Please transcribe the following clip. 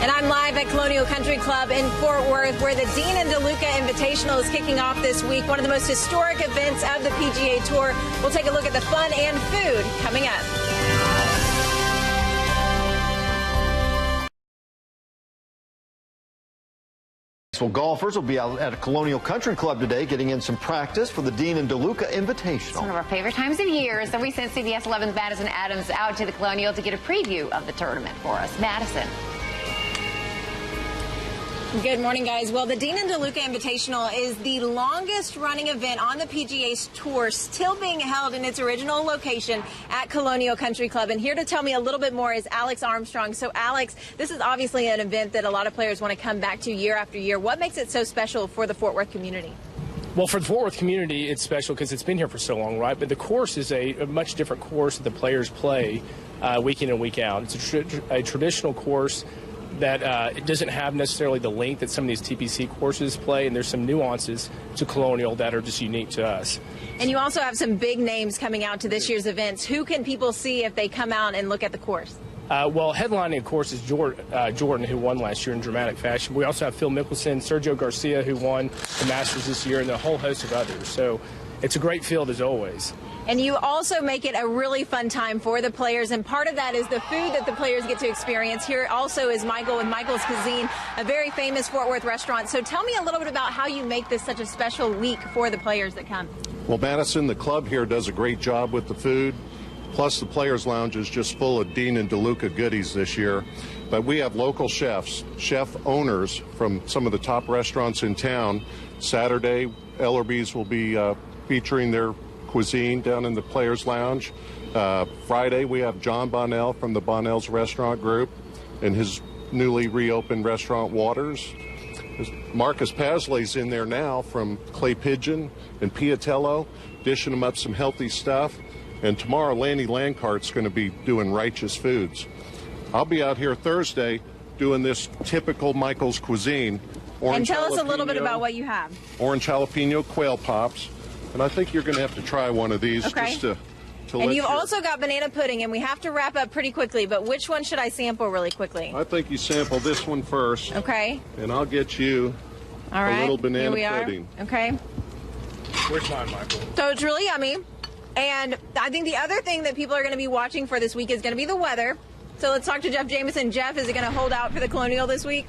And I'm live at Colonial Country Club in Fort Worth, where the Dean and DeLuca Invitational is kicking off this week, one of the most historic events of the PGA Tour. We'll take a look at the fun and food coming up. Well, golfers will be out at a Colonial Country Club today getting in some practice for the Dean and DeLuca Invitational. It's one of our favorite times of year, so we sent CBS 11's Madison Adams out to the Colonial to get a preview of the tournament for us. Madison. Good morning, guys. Well, the Dean and DeLuca Invitational is the longest running event on the PGA Tour, still being held in its original location at Colonial Country Club. And here to tell me a little bit more is Alex Armstrong. So, Alex, this is obviously an event that a lot of players want to come back to year after year. What makes it so special for the Fort Worth community? Well, for the Fort Worth community, it's special because it's been here for so long, right? But the course is a much different course that the players play week in and week out. It's a traditional course that it doesn't have necessarily the length that some of these TPC courses play, and there's some nuances to Colonial that are just unique to us. And you also have some big names coming out to this year's events. Who can people see if they come out and look at the course? Well, headlining, of course, is Jordan, who won last year in dramatic fashion. We also have Phil Mickelson, Sergio Garcia, who won the Masters this year, and a whole host of others. So it's a great field as always. And you also make it a really fun time for the players, and part of that is the food that the players get to experience. Here also is Michael with Michael's Cuisine, a very famous Fort Worth restaurant. So tell me a little bit about how you make this such a special week for the players that come. Well, Madison, the club here does a great job with the food. Plus, the Players Lounge is just full of Dean and DeLuca goodies this year. But we have local chefs, chef owners from some of the top restaurants in town. Saturday, Ellerby's will be featuring their cuisine down in the Players Lounge. Friday, we have John Bonnell from the Bonnell's Restaurant Group and his newly reopened restaurant, Waters. Marcus Pasley's in there now from Clay Pigeon and Piatello, dishing them up some healthy stuff. And tomorrow, Lanny Landcart's going to be doing Righteous Foods. I'll be out here Thursday doing this typical Michael's Cuisine. And tell us a little bit about what you have. Orange jalapeno quail pops. And I think you're going to have to try one of these just to And you've also got banana pudding, and we have to wrap up pretty quickly, but which one should I sample really quickly? I think you sample this one first. Okay. And I'll get you a little banana pudding. Okay. Where's mine, Michael? So it's really yummy. And I think the other thing that people are going to be watching for this week is going to be the weather. So let's talk to Jeff Jameson. Jeff, is it going to hold out for the Colonial this week?